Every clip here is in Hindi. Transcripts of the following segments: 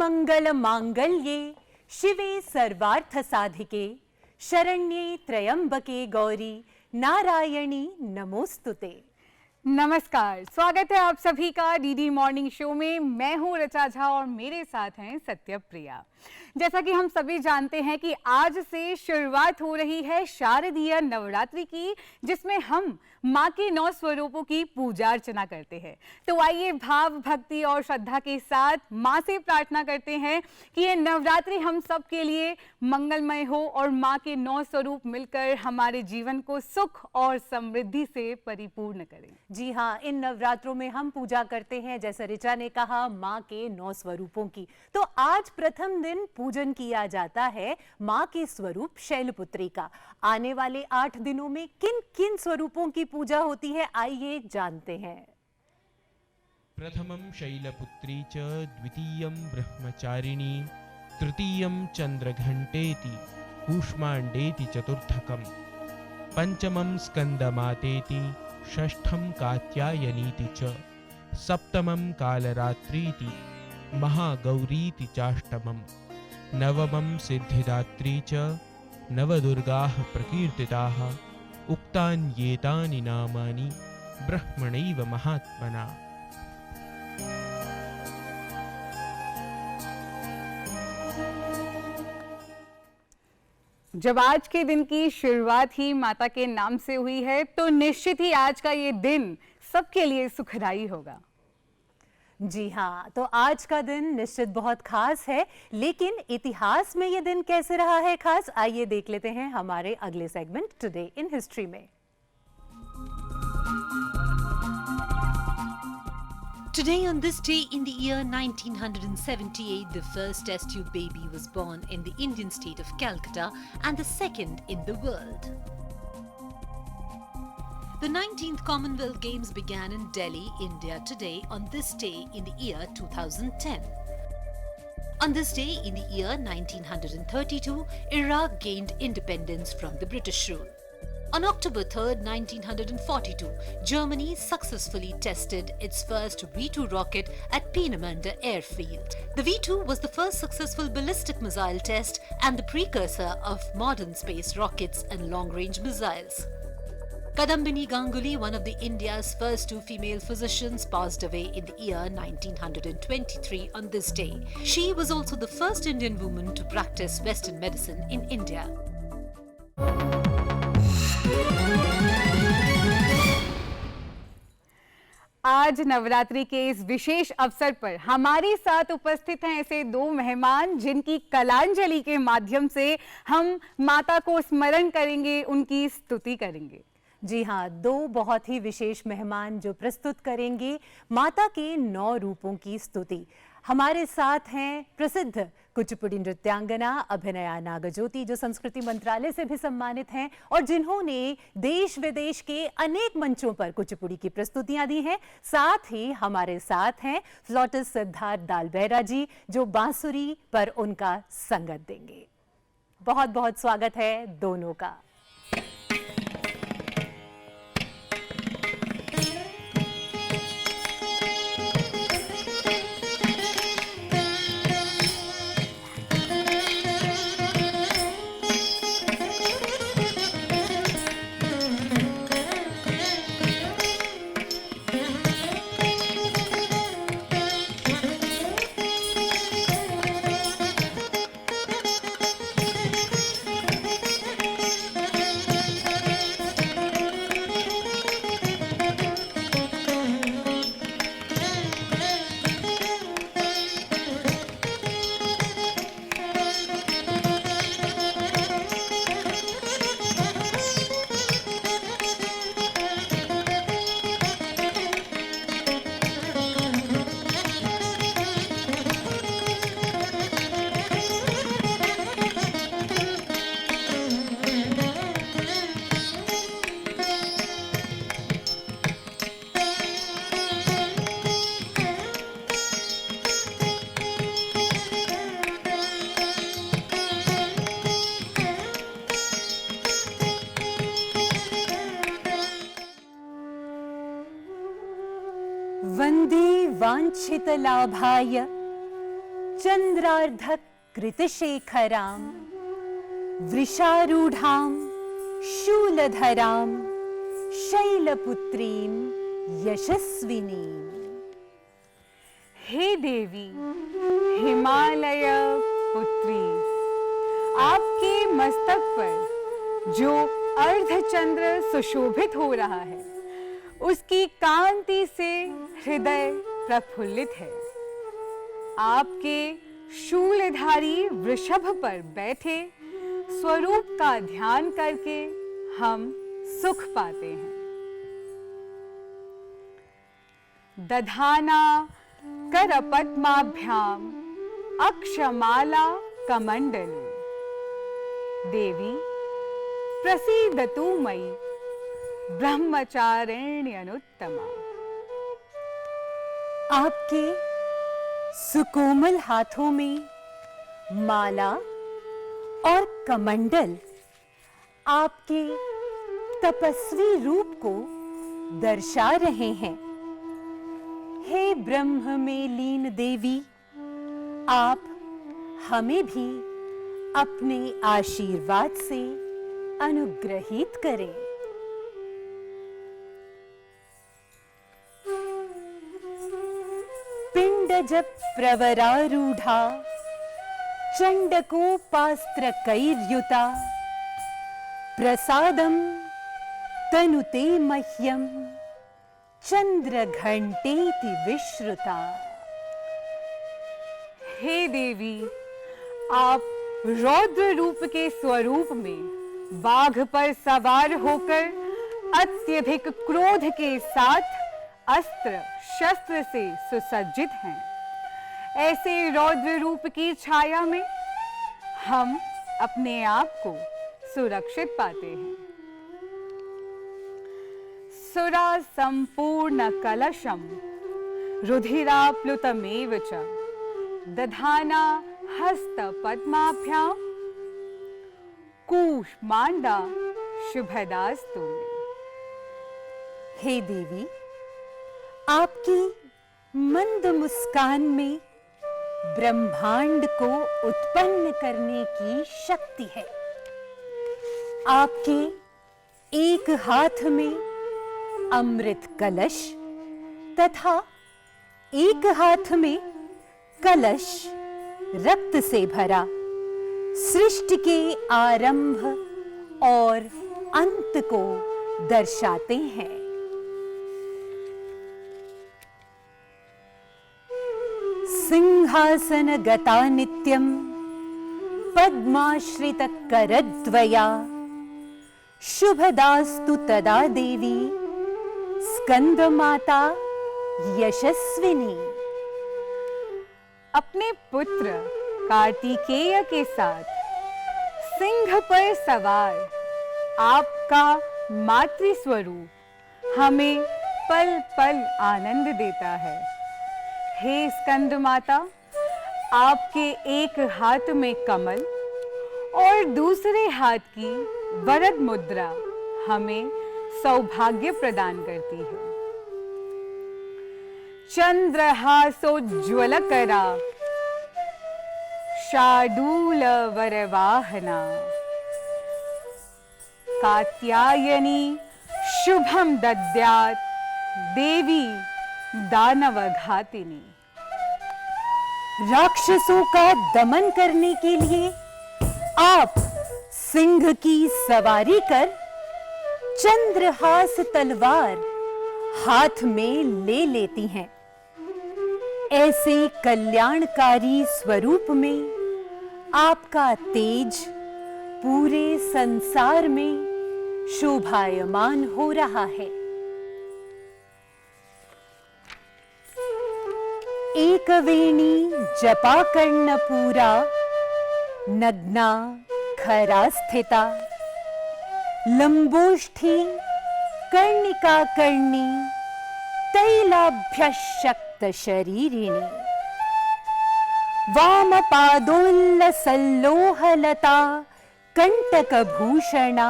सर्वमंगल मांगल्ये शिवे सर्वार्थ साधिके शरण्ये त्र्यंबके गौरी नारायणी नमोस्तुते। नमस्कार, स्वागत है आप सभी का डीडी मॉर्निंग शो में। मैं हूं ऋचा झा और मेरे साथ हैं सत्यप्रिया। जैसा कि हम सभी जानते हैं कि आज से शुरुआत हो रही है शारदीय नवरात्रि की, जिसमें हम माँ के 9 स्वरूपों की पूजा अर्चना करते हैं। तो आइए भाव भक्ति और श्रद्धा के साथ माँ से प्रार्थना करते हैं कि ये नवरात्रि हम सब के लिए मंगलमय हो और माँ के 9 स्वरूप मिलकर हमारे जीवन को सुख और समृद्धि से परिपूर्ण करें। जी हाँ, इन नवरात्रों में हम पूजा करते हैं, जैसा ऋचा ने कहा, माँ के 9 स्वरूपों की। तो आज प्रथम दिन पूजन किया जाता है माँ के स्वरूप शैलपुत्री का। आने वाले 8 दिनों में किन किन स्वरूपों की पूजा होती है, आइए जानते हैं। प्रथमं शैलपुत्री च, द्वितीयं ब्रह्मचारिणी, तृतीयं चंद्रघंटेति कूष्मांडेति चतुर्थकं, पंचमं स्कंदमातेति, षष्ठं कात्यायनीति च, सप्तमं कालरात्रीति, महागौरीति चाष्टमं, नवमं सिद्धिदात्री च, नवदुर्गाः प्रकीर्तिताः, उक्तान्येतानि नामानि ब्रह्मणैव महात्मना। जब आज के दिन की शुरुआत ही माता के नाम से हुई है तो निश्चित ही आज का ये दिन सबके लिए सुखदायी होगा। जी हाँ, तो आज का दिन निश्चित बहुत खास है, लेकिन इतिहास में ये दिन कैसे रहा है खास, आइए देख लेते हैं हमारे अगले सेगमेंट टुडे इन हिस्ट्री में। Today on this day in the year 1978, the first test tube baby was born in the Indian state of Calcutta and the second in the world. The 19th Commonwealth Games began in Delhi, India today on this day in the year 2010. On this day in the year 1932, Iraq gained independence from the British rule. On October 3rd, 1942, Germany successfully tested its first V-2 rocket at Peenemünde airfield. The V-2 was the first successful ballistic missile test and the precursor of modern space rockets and long-range missiles. Kadambini Ganguly, one of the India's first 2 female physicians, passed away in the year 1923 on this day. She was also the first Indian woman to practice Western medicine in India. आज नवरात्रि के इस विशेष अवसर पर हमारे साथ उपस्थित हैं ऐसे 2 मेहमान जिनकी कलांजलि के माध्यम से हम माता को स्मरण करेंगे, उनकी स्तुति करेंगे। जी हाँ, 2 बहुत ही विशेष मेहमान जो प्रस्तुत करेंगे माता के 9 रूपों की स्तुति। हमारे साथ हैं प्रसिद्ध कुचिपुड़ी नृत्यांगना अभिनया नागज्योति, जो संस्कृति मंत्रालय से भी सम्मानित हैं और जिन्होंने देश विदेश के अनेक मंचों पर कुचिपुड़ी की प्रस्तुतियां दी हैं। साथ ही हमारे साथ हैं फ्लॉटिस्ट सिद्धार्थ दालबेहरा जी, जो बांसुरी पर उनका संगत देंगे। बहुत बहुत स्वागत है दोनों का। वंदे वांछित लाभाय चंद्रार्धक कृतशेखरां वृषारूढ़ां शूलधरां शैलपुत्रीं यशस्विनीं। हे देवी हिमालय पुत्री, आपके मस्तक पर जो अर्धचंद्र सुशोभित हो रहा है उसकी कांति से हृदय प्रफुल्लित है। आपके शूलधारी वृषभ पर बैठे स्वरूप का ध्यान करके हम सुख पाते हैं। दधाना करपद्माभ्याम अक्षमाला कमंडलू। देवी प्रसीदतु मयि ब्रह्मचारिण्यनुत्तमा। आपके सुकोमल हाथों में माला और कमंडल आपके तपस्वी रूप को दर्शा रहे हैं। हे ब्रह्म में लीन देवी, आप हमें भी अपने आशीर्वाद से अनुग्रहित करें। पिंडज प्रवरारूढ़ा चंडकोपास्त्रकैर्युता प्रसादं तनुते मह्यं चंद्रघंटेति विश्रुता। हे देवी, आप रौद्र रूप के स्वरूप में बाघ पर सवार होकर अत्यधिक क्रोध के साथ अस्त्र शस्त्र से सुसज्जित हैं। ऐसे रौद्र रूप की छाया में हम अपने आप को सुरक्षित पाते हैं। सुरा संपूर्ण कलशम रुधिराप्लुतमेव च दधाना हस्त पद्माभ्यां कूष्मांडा शुभदास्तु। हे देवी, आपकी मंद मुस्कान में ब्रह्मांड को उत्पन्न करने की शक्ति है। आपके एक हाथ में अमृत कलश तथा एक हाथ में कलश रक्त से भरा सृष्टि के आरंभ और अंत को दर्शाते हैं। सिंहासन गता नित्यं पद्माश्रित करद्वया शुभदास्तु तदा देवी स्कंद माता यशस्विनी। अपने पुत्र कार्तिकेय के साथ सिंह पर सवार आपका मातृ स्वरूप हमें पल पल आनंद देता है। हे स्कंद माता, आपके एक हाथ में कमल और दूसरे हाथ की वरद मुद्रा हमें सौभाग्य प्रदान करती है। चंद्रहासोज्ज्वलकरा शार्दूल वरवाहना कात्यायनी शुभम दद्यात् देवी दानवघातिनी। राक्षसों का दमन करने के लिए आप सिंह की सवारी कर चंद्रहास तलवार हाथ में ले लेती हैं। ऐसे कल्याणकारी स्वरूप में आपका तेज पूरे संसार में शोभायमान हो रहा है। एक वेणी जपा कर्णपूरा नग्ना खरा स्थिता लंबोष्ठी कर्णिका कर्णी तैलाभ्यशक्त शरीरिणी वामपादोल्लसल्लोहलता कंटकभूषणा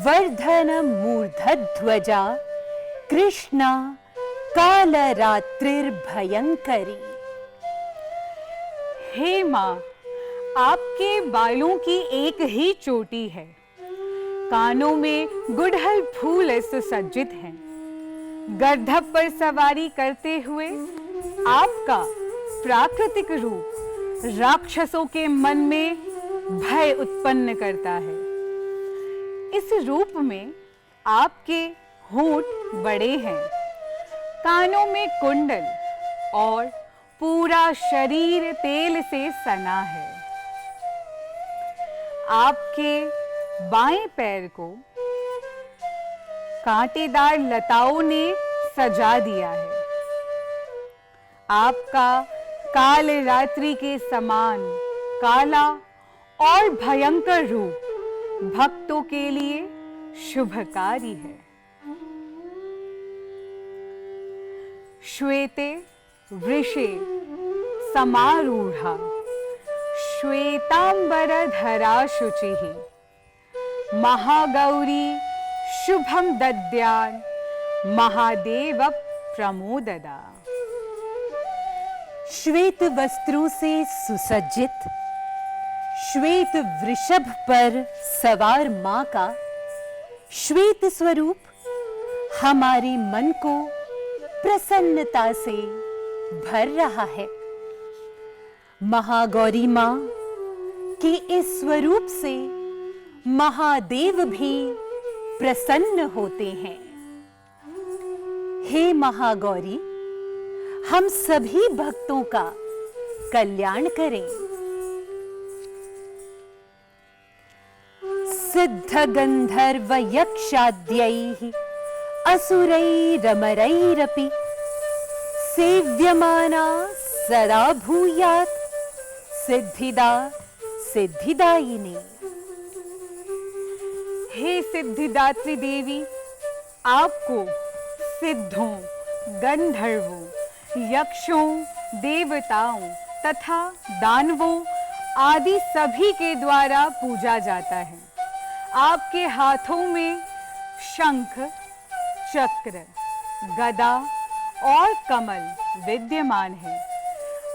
वर्धन मूर्धध्वजा कृष्णा कालरात्रिर्भयंकरी। हे माँ, आपके बालों की एक ही चोटी है, कानों में गुड़हल फूल सुसज्जित हैं। गर्दभ पर सवारी करते हुए आपका प्राकृतिक रूप राक्षसों के मन में भय उत्पन्न करता है। इस रूप में आपके होंठ बड़े हैं, कानों में कुंडल और पूरा शरीर तेल से सना है। आपके बाएं पैर को कांटेदार लताओं ने सजा दिया है। आपका काल रात्रि के समान काला और भयंकर रूप भक्तों के लिए शुभकारी है। श्वेते वृषे समारूढ़ा श्वेतांबरधरा शुचिः महागौरी शुभम दद्यान महादेव प्रमोददा। श्वेत वस्त्रों से सुसज्जित श्वेत वृषभ पर सवार मां का श्वेत स्वरूप हमारे मन को प्रसन्नता से भर रहा है। महागौरी मां के इस स्वरूप से महादेव भी प्रसन्न होते हैं। हे महागौरी, हम सभी भक्तों का कल्याण करें। सिद्ध गंधर्व यक्षाद्यैः असुरैरमरैरपि सेव्यमाना सदा भूयात् सिद्धिदा सिद्धिदायिनी। हे सिद्धिदात्री देवी, आपको सिद्धों, गंधर्वों, यक्षों, देवताओं तथा दानवों आदि सभी के द्वारा पूजा जाता है। आपके हाथों में शंख, चक्र, गदा और कमल विद्यमान है।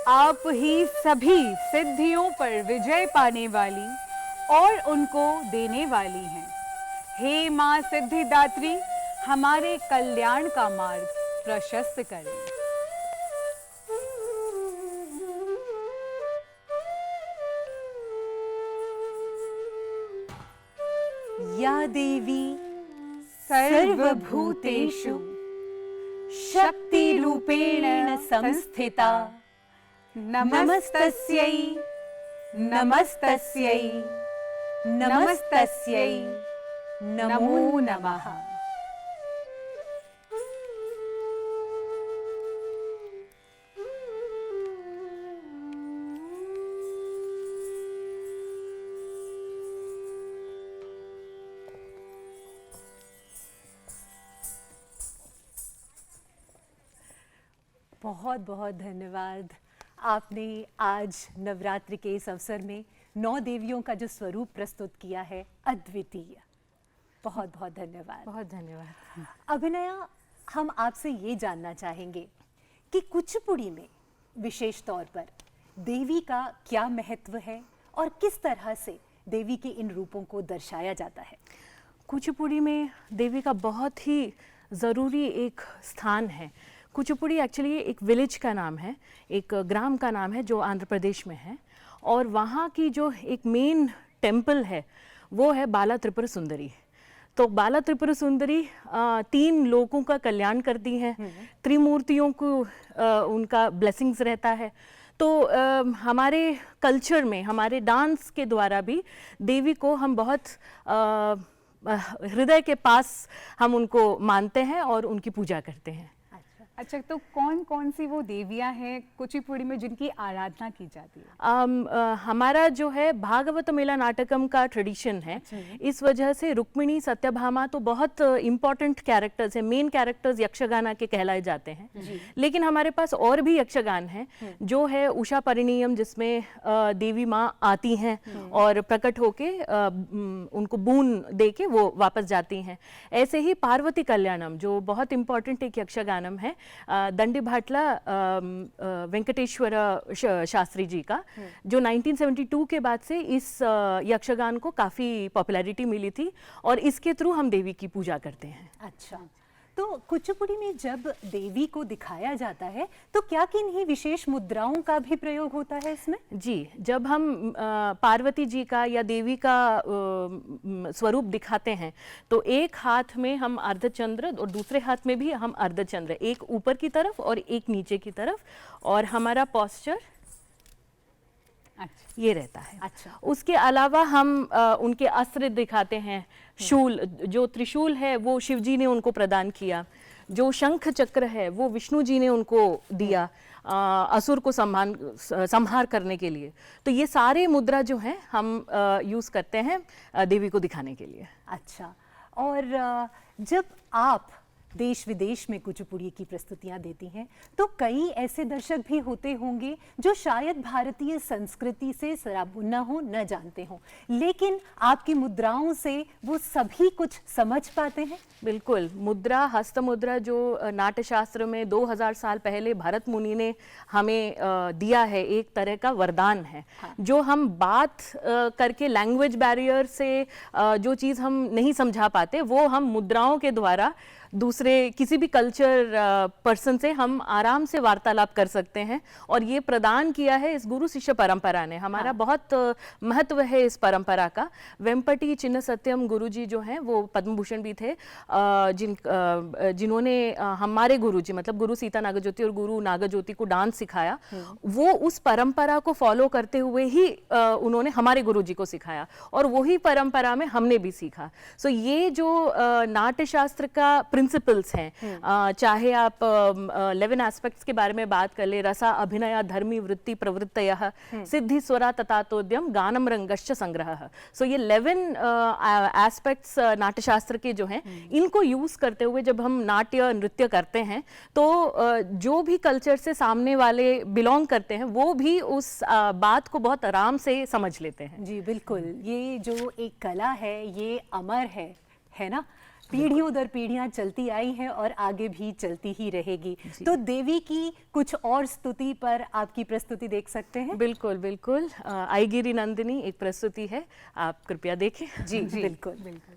आप ही सभी सिद्धियों पर विजय पाने वाली और उनको देने वाली हैं। हे मां सिद्धिदात्री, हमारे कल्याण का मार्ग प्रशस्त करें। या देवी सर्वभूतेषु शक्ति रूपेण संस्थिता नमस्तस्यै नमस्तस्यै नमस्तस्यै नमो नमः। बहुत बहुत धन्यवाद। आपने आज नवरात्रि के इस अवसर में 9 देवियों का जो स्वरूप प्रस्तुत किया है, अद्वितीय। बहुत बहुत धन्यवाद। बहुत धन्यवाद। अभिनया, हम आपसे ये जानना चाहेंगे कि कुचिपुड़ी में विशेष तौर पर देवी का क्या महत्व है और किस तरह से देवी के इन रूपों को दर्शाया जाता है? कुचिपुड़ी में देवी का बहुत ही ज़रूरी एक स्थान है। कुचिपुड़ी एक्चुअली एक विलेज का नाम है, एक ग्राम का नाम है जो आंध्र प्रदेश में है, और वहाँ की जो एक मेन टेम्पल है वो है बाला त्रिपुरा सुंदरी। तो बाला त्रिपुरा सुंदरी 3 लोगों का कल्याण करती हैं, त्रिमूर्तियों को उनका ब्लेसिंग्स रहता है। तो हमारे कल्चर में, हमारे डांस के द्वारा भी देवी को हम बहुत हृदय के पास हम उनको मानते हैं और उनकी पूजा करते हैं। अच्छा, तो कौन कौन सी वो देवियां हैं कुचिपुड़ी में जिनकी आराधना की जाती है? हमारा जो है भागवत मेला नाटकम का ट्रेडिशन है। इस वजह से रुक्मिणी, सत्यभामा तो बहुत इम्पॉर्टेंट कैरेक्टर्स हैं, मेन कैरेक्टर्स यक्षगाना के कहलाए जाते हैं। लेकिन हमारे पास और भी यक्षगान हैं, जो है उषा परिणीयम, जिसमें देवी माँ आती हैं और प्रकट होके उनको बून दे के वो वापस जाती हैं। ऐसे ही पार्वती कल्याणम, जो बहुत इम्पॉर्टेंट एक यक्षगानम है, दंडी भाटला वेंकटेश्वर शास्त्री जी का, जो 1972 के बाद से इस यक्षगान को काफ़ी पॉपुलैरिटी मिली थी और इसके थ्रू हम देवी की पूजा करते हैं। अच्छा, तो कुचिपुड़ी में जब देवी को दिखाया जाता है तो क्या किन्हीं विशेष मुद्राओं का भी प्रयोग होता है इसमें? जी, जब हम पार्वती जी का या देवी का स्वरूप दिखाते हैं तो एक हाथ में हम अर्धचंद्र और दूसरे हाथ में भी हम अर्धचंद्र, एक ऊपर की तरफ और एक नीचे की तरफ, और हमारा पोस्चर ये रहता है। अच्छा। उसके अलावा हम उनके अस्त्र दिखाते हैं। शूल, जो त्रिशूल है वो शिव जी ने उनको प्रदान किया, जो शंख चक्र है वो विष्णु जी ने उनको दिया असुर को संहार करने के लिए। तो ये सारे मुद्रा जो हैं हम यूज करते हैं देवी को दिखाने के लिए। अच्छा, और जब आप देश विदेश में कुचिपुड़ी की प्रस्तुतियां देती हैं तो कई ऐसे दर्शक भी होते होंगे जो शायद भारतीय संस्कृति से सराबुन न हो, न जानते हों, लेकिन आपकी मुद्राओं से वो सभी कुछ समझ पाते हैं। बिल्कुल, मुद्रा, हस्त मुद्रा जो नाट्य शास्त्र में 2000 साल पहले भरत मुनि ने हमें दिया है, एक तरह का वरदान है। हाँ। जो हम बात करके लैंग्वेज बैरियर से जो चीज़ हम नहीं समझा पाते वो हम मुद्राओं के द्वारा दूसरे किसी भी कल्चर पर्सन से हम आराम से वार्तालाप कर सकते हैं, और ये प्रदान किया है इस गुरु शिष्य परंपरा ने। हमारा हाँ। बहुत महत्व है इस परंपरा का। वेम्पटी चिन्न सत्यम गुरु जी जो हैं वो पद्म भूषण भी थे, जिन्होंने हमारे गुरु जी मतलब गुरु सीता नागज्योति और गुरु नागज्योति को डांस सिखाया, वो उस परंपरा को फॉलो करते हुए ही उन्होंने हमारे गुरु जी को सिखाया और वही परंपरा में हमने भी सीखा। सो ये जो नाट्य शास्त्र का प्रिंसिपल्स हैं, चाहे आप 11 एस्पेक्ट्स के बारे में बात कर ले, रसा अभिनय धर्मी वृत्ति प्रवृत्तयः सिद्धि स्वरा तथातोद्यम गानम रंगश्च संग्रहः। सो ये 11 एस्पेक्ट्स नाट्यशास्त्र के जो हैं, इनको यूज करते हुए जब हम नाट्य नृत्य करते हैं तो जो भी कल्चर से सामने वाले बिलोंग करते हैं वो भी उस बात को बहुत आराम से समझ लेते हैं। जी बिल्कुल, ये जो एक कला है ये अमर है ना, पीढ़ियों दर पीढ़ियां चलती आई हैं और आगे भी चलती ही रहेगी। तो देवी की कुछ और स्तुति पर आपकी प्रस्तुति देख सकते हैं। बिल्कुल बिल्कुल, आईगिरी नंदिनी एक प्रस्तुति है, आप कृपया देखें। जी बिल्कुल बिल्कुल।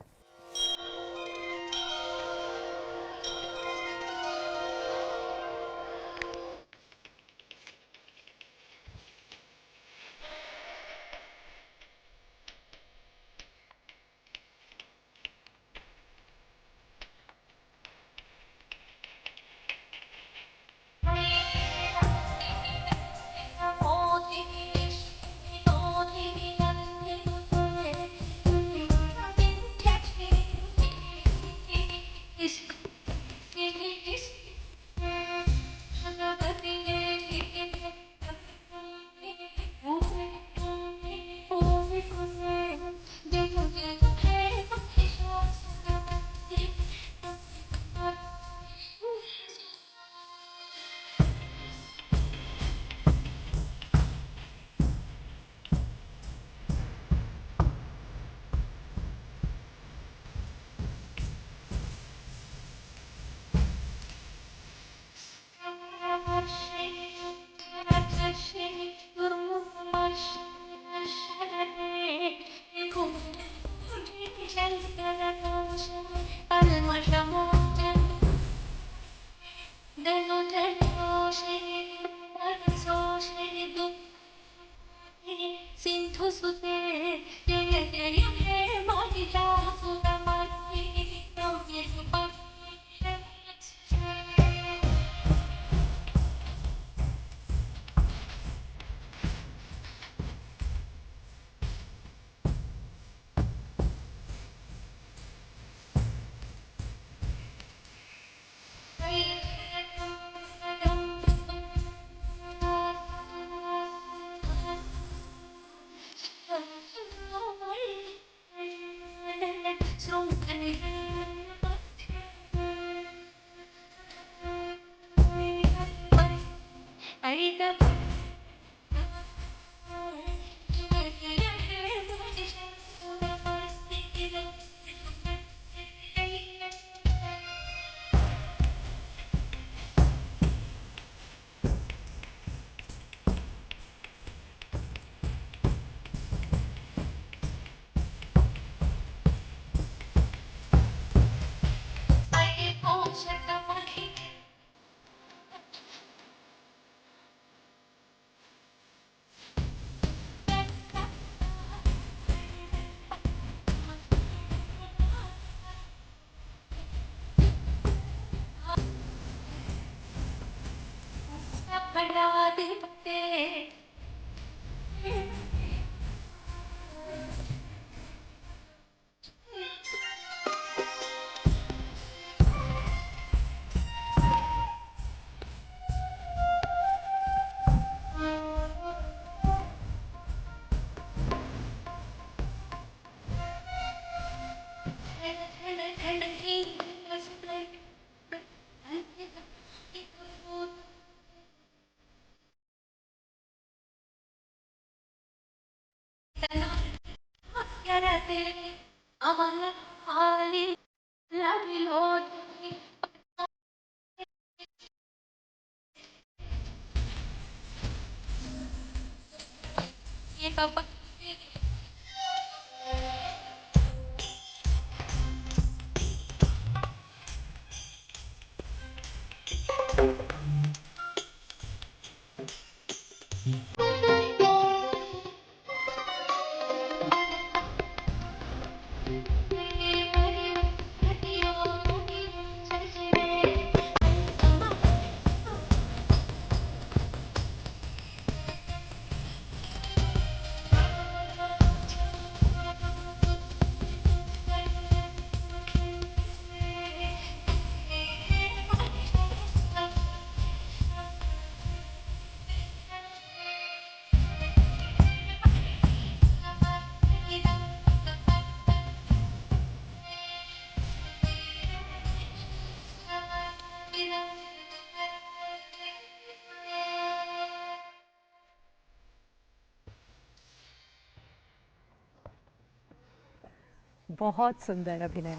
बहुत सुंदर अभिनय,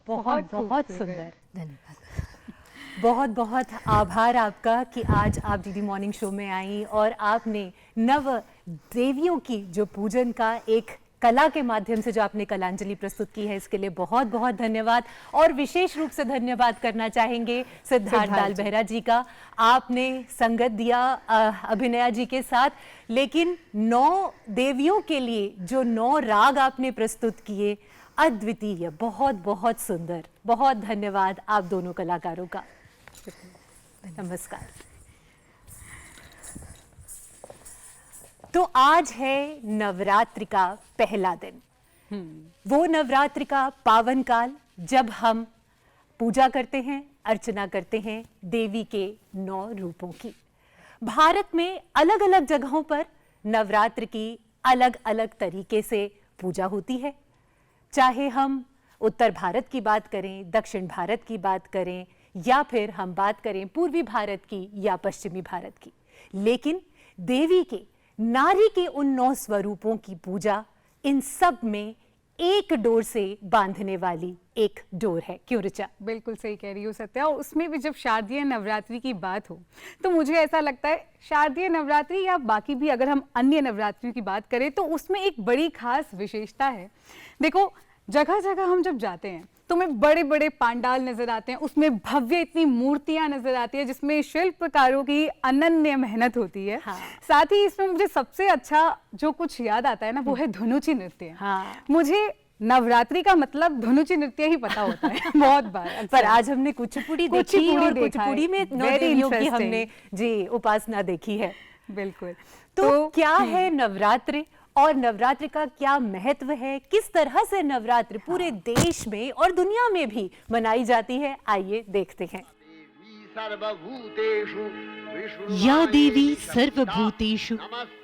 बहुत बहुत बहुत खूबसूरत। सुंदर। धन्यवाद। बहुत बहुत आभार आपका कि आज आप डीडी मॉर्निंग शो में आई और आपने नव देवियों की जो पूजन का एक कला के माध्यम से जो आपने कलांजलि प्रस्तुत की है, इसके लिए बहुत बहुत धन्यवाद। और विशेष रूप से धन्यवाद करना चाहेंगे सिद्धार्थ दाल बेहरा जी का। आपने संगत दिया अभिनया जी के साथ, लेकिन 9 देवियों के लिए जो 9 राग आपने प्रस्तुत किए, अद्वितीय, बहुत बहुत सुंदर। बहुत धन्यवाद आप दोनों कलाकारों का। नमस्कार। तो आज है नवरात्रि का पहला दिन, वो नवरात्रि का पावन काल जब हम पूजा करते हैं, अर्चना करते हैं देवी के 9 रूपों की। भारत में अलग अलग जगहों पर नवरात्रि की अलग अलग तरीके से पूजा होती है। चाहे हम उत्तर भारत की बात करें, दक्षिण भारत की बात करें, या फिर हम बात करें पूर्वी भारत की या पश्चिमी भारत की, लेकिन देवी के, नारी के उन 9 स्वरूपों की पूजा इन सब में एक डोर से बांधने वाली एक डोर है। क्यों ऋचा? बिल्कुल सही कह रही हो सत्या। और उसमें भी जब शारदीय नवरात्रि की बात हो तो मुझे ऐसा लगता है शारदीय नवरात्रि या बाकी भी अगर हम अन्य नवरात्रियों की बात करें तो उसमें एक बड़ी खास विशेषता है। देखो, जगह जगह हम जब जाते हैं तो हमें बड़े बड़े पांडाल नजर आते हैं, उसमें भव्य इतनी मूर्तियां नजर आती है जिसमें शिल्पकारों की अनन्य मेहनत होती है। हाँ। साथ ही इसमें मुझे सबसे अच्छा जो कुछ याद आता है ना, वो है धनुची नृत्य। हाँ। मुझे नवरात्रि का मतलब धनुची नृत्य ही पता होता है बहुत बार। पर आज हमने कुचिपुड़ी देखी कुचिपुड़ी और देखा है। कुचिपुड़ी में 9 Very देवियों की interesting। हमने जी उपासना देखी है। बिल्कुल। तो क्या है नवरात्रि और नवरात्रि का क्या महत्व है, किस तरह से नवरात्रि पूरे देश में और दुनिया में भी मनाई जाती है, आइए देखते हैं। या देवी सर्वभूतेषु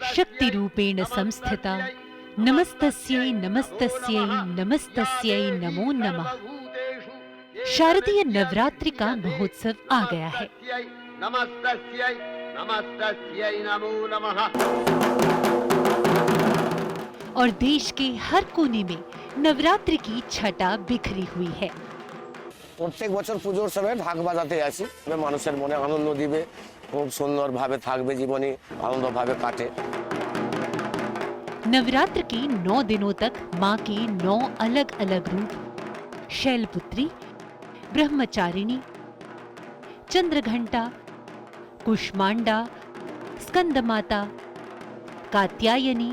शक्तिरूपेण संस्थिता नमस्तस्यै नमस्तस्यै नमस्तस्यै नमो नमः। शारदीय नवरात्रि का महोत्सव आ गया है। नमस्तस्यै नमस्तस्यै नमो नमः। और देश के हर कोने में नवरात्रि की छटा बिखरी हुई है। প্রত্যেক বছর পুজোর সময় ঢাক বাজাতে আসি, মানুষের মনে আনন্দ দিবে, খুব সুন্দরভাবে থাকবে, জীবনে আনন্দভাবে কাটে। नवरात्र के 9 दिनों तक माँ के 9 अलग अलग रूप शैलपुत्री, ब्रह्मचारिणी, चंद्रघंटा, कुष्मांडा, स्कंदमाता, कात्यायनी,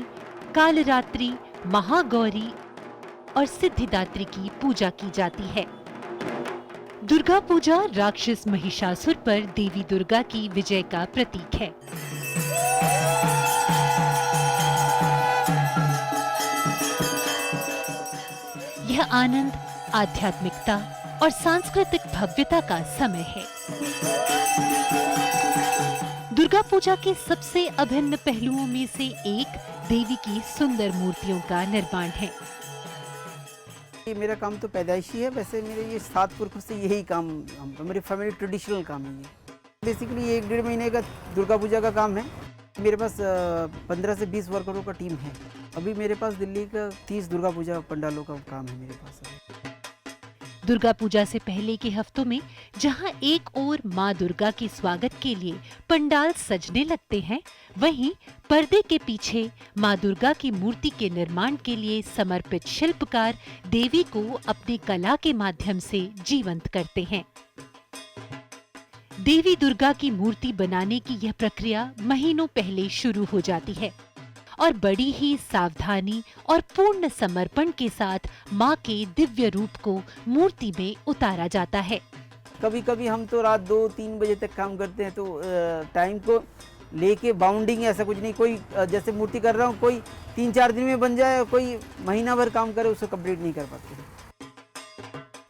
कालरात्रि, महागौरी और सिद्धिदात्री की पूजा की जाती है। दुर्गा पूजा राक्षस महिषासुर पर देवी दुर्गा की विजय का प्रतीक है। यह आनंद, आध्यात्मिकता और सांस्कृतिक भव्यता का समय है। दुर्गा पूजा के सबसे अभिन्न पहलुओं में से एक देवी की सुंदर मूर्तियों का निर्माण है। ये मेरा काम तो पैदाइशी है, वैसे मेरे ये 7 पुरखों से यही काम, मेरी फैमिली ट्रेडिशनल काम है ये। बेसिकली ये 1-1.5 महीने का दुर्गा पूजा का काम है। मेरे पास 15 से 20 वर्करों का टीम है अभी मेरे पास दिल्ली का 30 दुर्गा पूजा पंडालों का काम है मेरे पास अभी। दुर्गा पूजा से पहले के हफ्तों में जहां एक ओर मां दुर्गा के स्वागत के लिए पंडाल सजने लगते हैं, वहीं पर्दे के पीछे मां दुर्गा की मूर्ति के निर्माण के लिए समर्पित शिल्पकार देवी को अपने कला के माध्यम से जीवंत करते हैं। देवी दुर्गा की मूर्ति बनाने की यह प्रक्रिया महीनों पहले शुरू हो जाती है और बड़ी ही सावधानी और पूर्ण समर्पण के साथ मां के दिव्य रूप को मूर्ति में उतारा जाता है। कभी कभी हम तो रात 2-3 बजे तक काम करते हैं, तो टाइम को लेके बाउंडिंग ऐसा कुछ नहीं। कोई जैसे मूर्ति कर रहा हूँ, कोई 3-4 दिन में बन जाए, कोई महीना भर काम करे, उसको कंप्लीट नहीं कर पाते।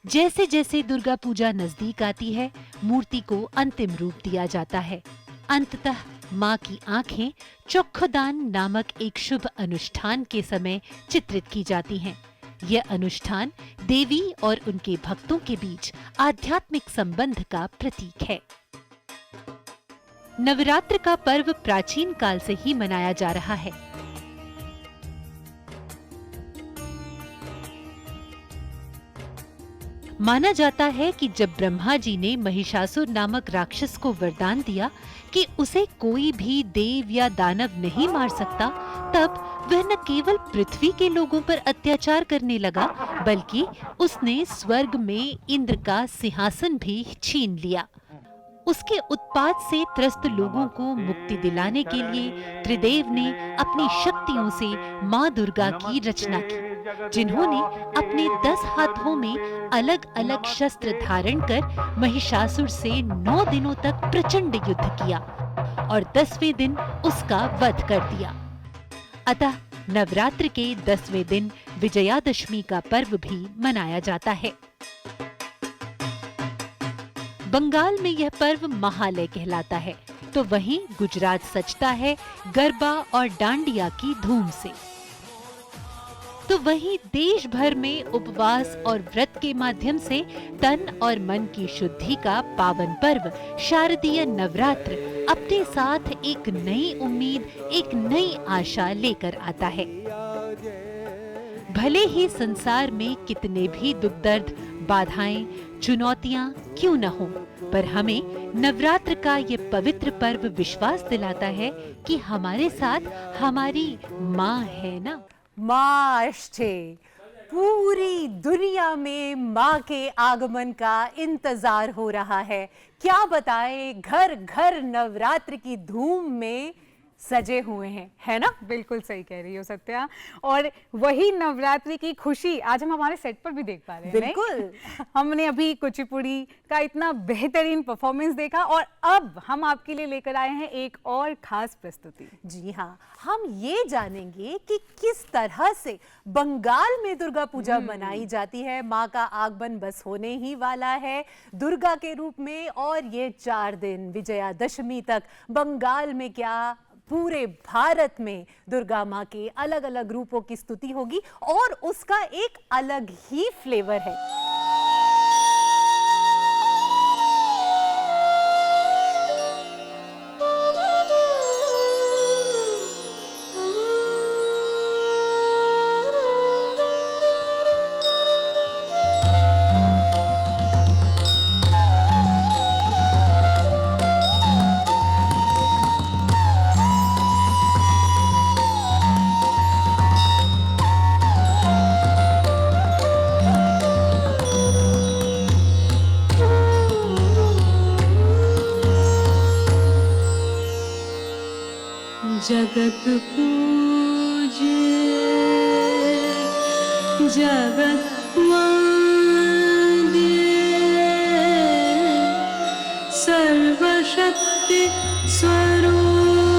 जैसे जैसे दुर्गा पूजा नजदीक आती है, मूर्ति को अंतिम रूप दिया जाता है। अंततः मां की आंखें चक्षुदान नामक एक शुभ अनुष्ठान के समय चित्रित की जाती हैं। यह अनुष्ठान देवी और उनके भक्तों के बीच आध्यात्मिक संबंध का प्रतीक है। नवरात्र का पर्व प्राचीन काल से ही मनाया जा रहा है। माना जाता है कि जब ब्रह्मा जी ने महिषासुर नामक राक्षस को वरदान दिया कि उसे कोई भी देव या दानव नहीं मार सकता, तब वह न केवल पृथ्वी के लोगों पर अत्याचार करने लगा, बल्कि उसने स्वर्ग में इंद्र का सिंहासन भी छीन लिया। उसके उत्पात से त्रस्त लोगों को मुक्ति दिलाने के लिए त्रिदेव ने अपनी शक्तियों से मां दुर्गा की रचना की, जिन्होंने अपने 10 हाथों में अलग अलग शस्त्र धारण कर महिषासुर से 9 दिनों तक प्रचंड युद्ध किया और 10वें दिन उसका वध कर दिया। अतः नवरात्र के 10वें दिन विजयादशमी का पर्व भी मनाया जाता है। बंगाल में यह पर्व महालय कहलाता है, तो वहीं गुजरात सजता है गरबा और डांडिया की धूम से। तो वहीं देश भर में उपवास और व्रत के माध्यम से तन और मन की शुद्धि का पावन पर्व शारदीय नवरात्र अपने साथ एक नई उम्मीद, एक नई आशा लेकर आता है। भले ही संसार में कितने भी दुख दर्द, बाधाएं, चुनौतियां क्यों न हो, पर हमें नवरात्र का ये पवित्र पर्व विश्वास दिलाता है कि हमारे साथ हमारी माँ है ना। माँ अष्टे, पूरी दुनिया में माँ के आगमन का इंतजार हो रहा है। क्या बताएं, घर घर नवरात्र की धूम में सजे हुए हैं, है ना? बिल्कुल सही कह रही हो सत्या। और वही नवरात्रि की खुशी आज हम हमारे सेट पर भी देख पा रहे हैं। बिल्कुल। हमने अभी कुचिपुड़ी का इतना बेहतरीन परफॉर्मेंस देखा और अब हम आपके लिए लेकर आए हैं एक और खास प्रस्तुति। जी हाँ, हम ये जानेंगे कि किस तरह से बंगाल में दुर्गा पूजा मनाई जाती है। माँ का आगमन बस होने ही वाला है दुर्गा के रूप में, और ये 4 दिन विजयादशमी तक बंगाल में क्या पूरे भारत में दुर्गा माँ के अलग अलग रूपों की स्तुति होगी और उसका एक अलग ही फ्लेवर है। जगत पूजे जगत वंदे सर्वशक्ति स्वरूपिणी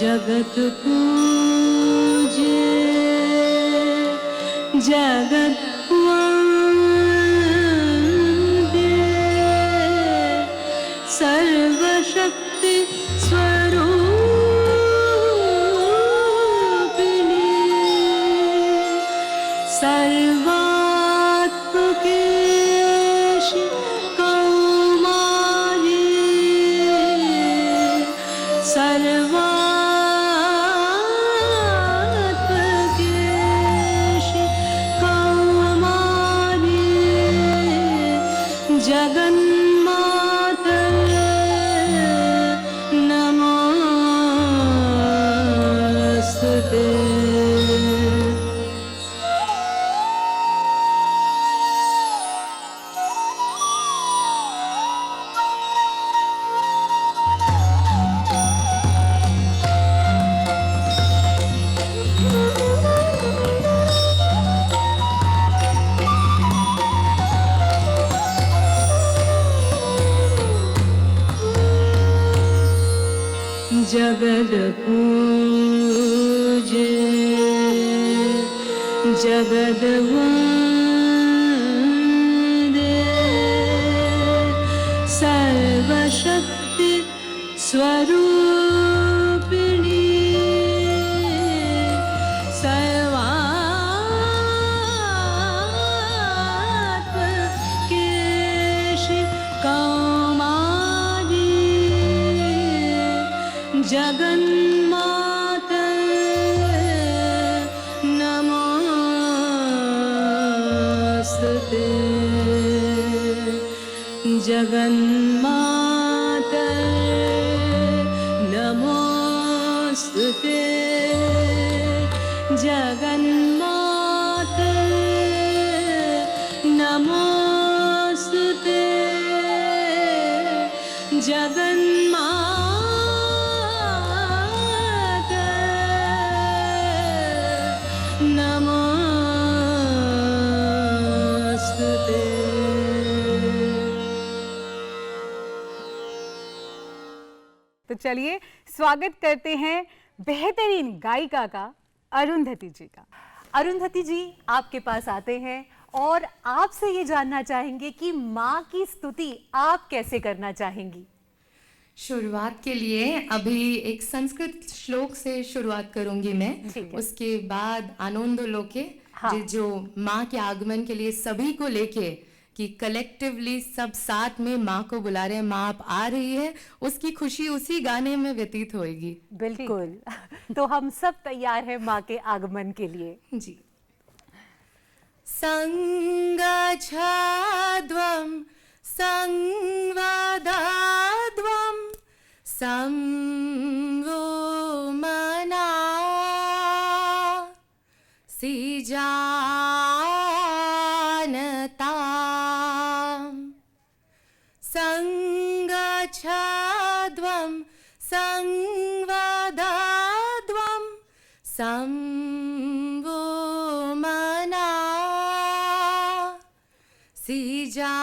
जगत पूजे जगत सर्वशक्ति स्वरूपिणी सर्वात्मकेशि कौमारी सर्वात्मकेशि जगद्वन्दे सर्वशक्ति स्वरूपिणी सर्वात्मकेशि कौमारी जगन्माता नमोस्तुते जगन्माता नमोस्तुते जगन्माता नमोस्तुते जगन्माता नमोस्तुते। तो चलिए स्वागत करते हैं बेहतरीन गायिका का अरुंधति जी का। अरुंधति जी आपके पास आते हैं और आपसे ये जानना चाहेंगे कि माँ की स्तुति आप कैसे करना चाहेंगी। शुरुआत के लिए अभी एक संस्कृत श्लोक से शुरुआत करूंगी मैं। ठीक है। उसके बाद आनंद लोके हाँ। जो माँ के आगमन के लिए सभी को लेके कि कलेक्टिवली सब साथ में माँ को बुला रहे हैं, माँ आप आ रही है, उसकी खुशी उसी गाने में व्यतीत होएगी। बिल्कुल। तो हम सब तैयार हैं माँ के आगमन के लिए। जी। संगच्छध्वं संवदध्वं संवो मना सिजानताम् संगच्छध्वं संवदध्वं संवो मना सिजानताम्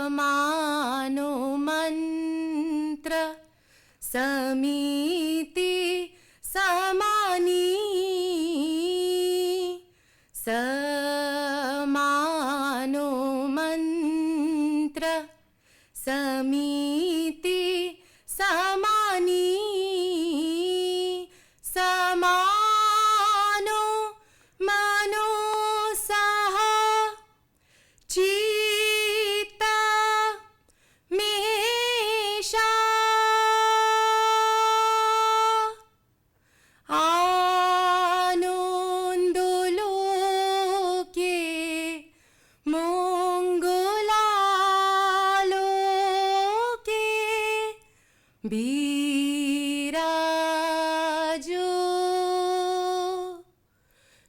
समानो मन्त्र समीति समानी समानो मन्त्र समीति समानी समानो मनो सह चित्ता मेषा आनन्दलोके मङ्गलालोके বিরাজো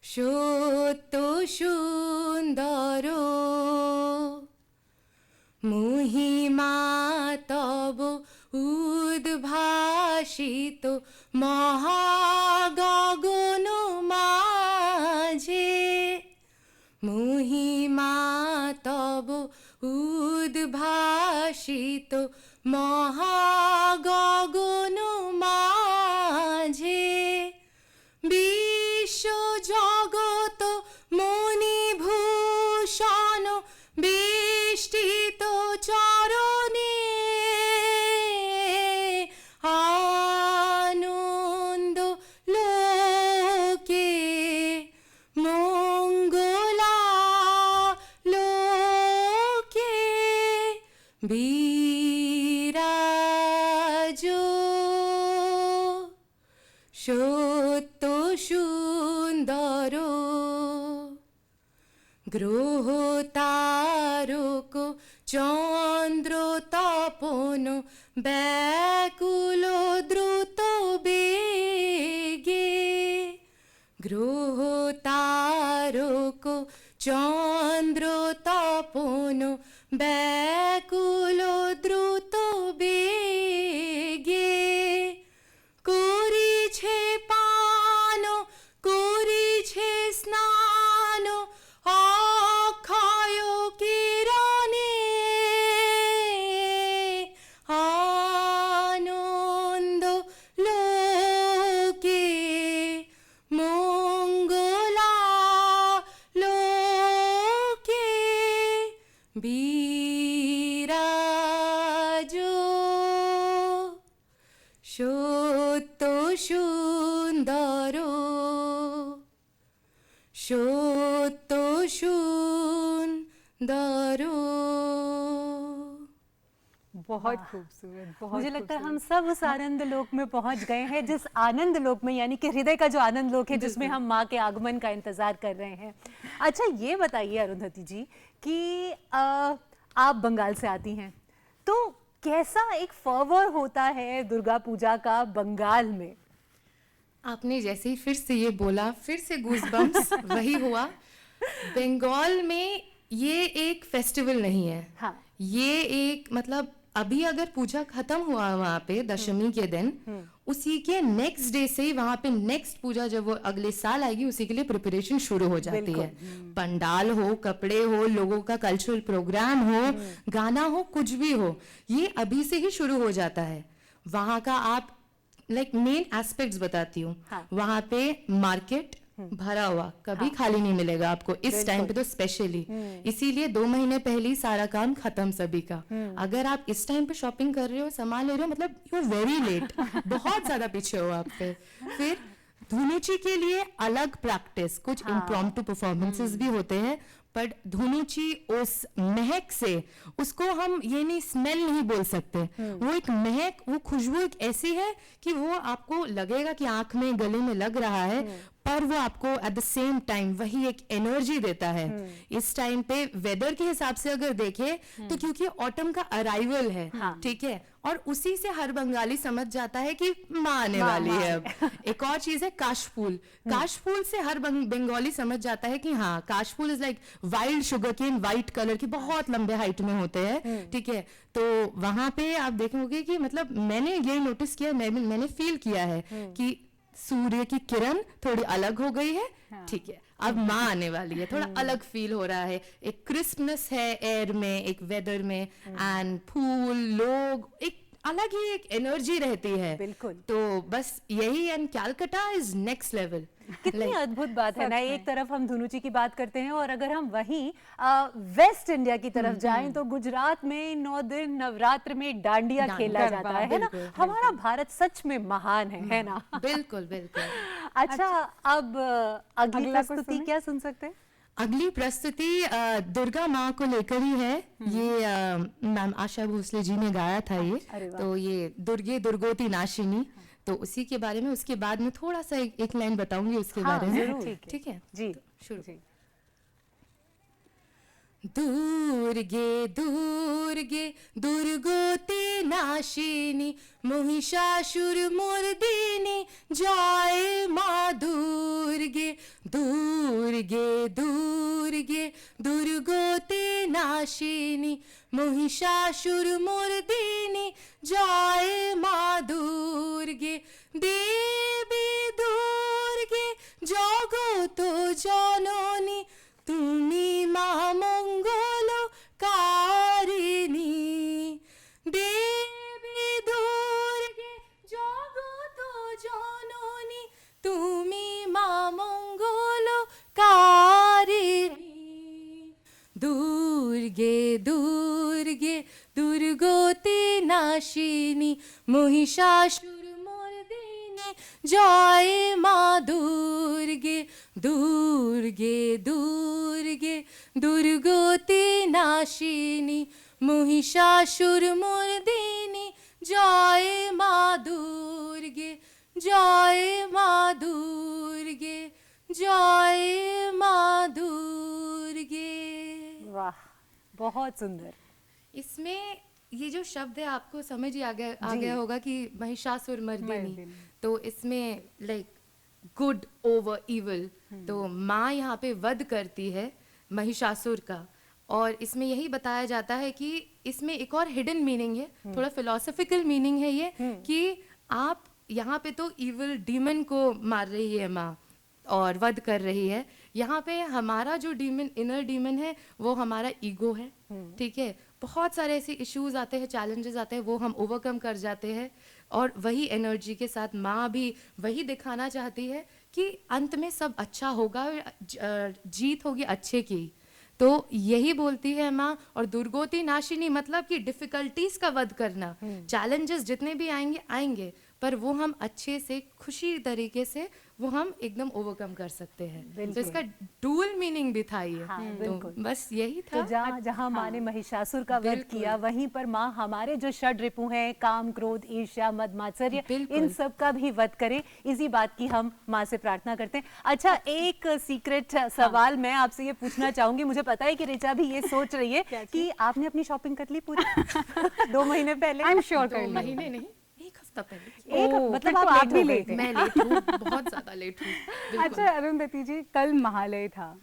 সত্য সুন্দর মহিমা তব উদ্ভাসিত মহাগগন মাঝে মহিমা তব উদ্ভাসিত মহাগগন মাঝে বিশ্ব জগত মণিভূষণ বেষ্টিত চরণে আনন্দ লোকে মঙ্গলা লোকে বিরাজো সত্য সুন্দর গ্রহ তারক চন্দ্র তপন ব্যাকুল দ্রুত বেগে গ্রহ তারক চন্দ্র তপন ব্যাকুল দ্রুত বেগে করিছে পান করিছে স্নান অক্ষয় কিরণে আনন্দ সুন্দর সত্য সুন্দর। बहुत खूबसूरत, बहुत मुझे लगता है हम खूबसूरत। सब उस आनंद लोक में पहुंच गए हैं, जिस आनंद लोक में, यानी कि हृदय का जो आनंद लोक है, जिसमें हम माँ के आगमन का इंतजार कर रहे हैं। अच्छा, ये बताइए अरुंधति जी कि आप बंगाल से आती हैं, तो कैसा एक फर्वर होता है दुर्गा पूजा का बंगाल में? आपने जैसे ही फिर से ये बोला, फिर से गूज़बम्प्स वही हुआ। बंगाल में ये एक फेस्टिवल नहीं है। हाँ। ये एक मतलब अभी अगर पूजा खत्म हुआ वहाँ पे दशमी के दिन, उसी के नेक्स्ट डे से ही वहाँ पे नेक्स्ट पूजा जब वो अगले साल आएगी उसी के लिए प्रिपरेशन शुरू हो जाती है। पंडाल हो, कपड़े हो, लोगों का कल्चरल प्रोग्राम हो, गाना हो, कुछ भी हो, ये अभी से ही शुरू हो जाता है। वहाँ का आप मेन एस्पेक्ट्स बताती हूँ। हाँ। वहाँ पे मार्केट भरा हुआ, कभी खाली नहीं मिलेगा आपको इस टाइम पे तो स्पेशली। इसीलिए 2 महीने पहले ही सारा काम खत्म सभी का। अगर आप इस टाइम पे शॉपिंग कर रहे हो, सामान ले रहे हो, मतलब यू आर वेरी लेट, बहुत ज्यादा पीछे हो आप पे। फिर धुनुची के लिए अलग प्रैक्टिस, कुछ इम्प्रॉम्प्टू परफॉर्मेंसेस भी होते हैं, पर धुनुची उस महक से, उसको हम ये नहीं स्मेल नहीं बोल सकते, वो एक महक, वो खुशबू एक ऐसी है कि वो आपको लगेगा कि आंख में, गले में लग रहा है, पर वो आपको एट द सेम टाइम वही एक एनर्जी देता है। इस टाइम पे वेदर के हिसाब से अगर देखें तो क्योंकि ऑटम का अराइवल है, ठीक है, और उसी से हर बंगाली समझ जाता है कि माँ आने वाली है अब। एक और चीज है काशफूल। काशफूल से हर बंगाली समझ जाता है कि हाँ, काशफूल is like wild sugarcane, white colour की, बहुत लंबे हाइट में होते हैं, ठीक है। तो वहां पे आप देखोगे कि मतलब मैंने ये नोटिस किया, मैंने फील किया है कि सूर्य की किरण थोड़ी अलग हो गई है, ठीक है, अब माँ आने वाली है, थोड़ा अलग फील हो रहा है, एक क्रिस्पनेस है एयर में, एक वेदर में, एंड फूल, लोग, एक अलग ही एक एनर्जी रहती है। बिल्कुल। तो बस यही, and Calcutta is next level. कितनी अद्भुत बात है ना। एक तरफ हम धुनुची की बात करते हैं, और अगर हम वहीं वेस्ट इंडिया की तरफ जाएं तो गुजरात में 9 दिन नवरात्र में डांडिया खेला जाता है ना। हमारा भारत सच में महान है ना। बिल्कुल बिल्कुल। अच्छा, अब अगली प्रस्तुति क्या सुन सकते हैं? अगली प्रस्तुति दुर्गा माँ को लेकर ही है। ये मैम आशा भोसले जी ने गाया था ये, तो ये दुर्गे दुर्गोती नाशिनी, तो उसी के बारे में, उसके बाद में थोड़ा सा एक लाइन बताऊंगी उसके बारे में। ठीक है जी, शुरू। दुर्गे दुर्गे दुर्गोती नाशिनी महिषासुर मर्दिनी जय माँ दुर्गे। दुर्गे दुर्गे दुर्गोती नाशिनी महिषासुर मर्दिनी जय माँ दुर्गे। देवी दुर्गे जगत जननी তুমি মা মঙ্গল কারিণী। দেবী দুর্গে জগত জননী তুমি মা মঙ্গল কারিণী। দুর্গে দুর্গে দুর্গতি নাশিনী महिषासुर मर्दिनी जय माँ दुर्गे। दुर्गे दुर्गे दुर्गति नाशिनी महिषासुर मर्दिनी जय माँ दुर्गे। जय माँ दुर्गे, जय माँ दुर्गे। वाह, बहुत सुंदर। इसमें ये जो शब्द है आपको समझ ही आ गया होगा कि महिषासुर मर्दिनी, तो इसमें लाइक गुड ओवर इविल, तो माँ यहाँ पे वध करती है महिषासुर का। और इसमें यही बताया जाता है कि इसमें एक और हिडन मीनिंग है, थोड़ा फिलोसॉफिकल मीनिंग है ये, कि आप यहाँ पे तो इविल डीमन को मार रही है माँ और वध कर रही है, यहाँ पे हमारा जो डीमन, इनर डीमन है, वो हमारा ईगो है, ठीक है। बहुत सारे ऐसे इश्यूज आते हैं, चैलेंजेस आते हैं, वो हम ओवरकम कर जाते हैं, और वही एनर्जी के साथ माँ भी वही दिखाना चाहती है कि अंत में सब अच्छा होगा, जीत होगी अच्छे की। तो यही बोलती है माँ। और दुर्गोति नाशिनी मतलब कि डिफिकल्टीज का वध करना, चैलेंजेस जितने भी आएंगे आएंगे, पर वो हम अच्छे से खुशी तरीके से वो हम एकदम ओवरकम कर सकते हैं। तो इसका डुअल मीनिंग भी था ये। तो बस यही था। तो जहाँ जहाँ माँ ने महिषासुर का वध किया, वहीं पर माँ हमारे जो षड रिपु हैं, काम, क्रोध, ईर्ष्या, मद, मात्सर्य, इन सब का भी वध करें, इसी बात की हम माँ से प्रार्थना करते हैं। अच्छा, एक सीक्रेट सवाल मैं आपसे ये पूछना चाहूंगी। मुझे पता है कि ऋचा भी ये सोच रही है कि आपने अपनी शॉपिंग कर ली पूरी 2 महीने पहले? आई एम श्योर कर 2 ली। महीने नहीं, 1 हफ्ता पहले। मतलब तो आप भी लेट हैं। मैं लेट हूँ, बहुत ज्यादा लेट हूँ। अच्छा अरुंधति जी, कल महालय था,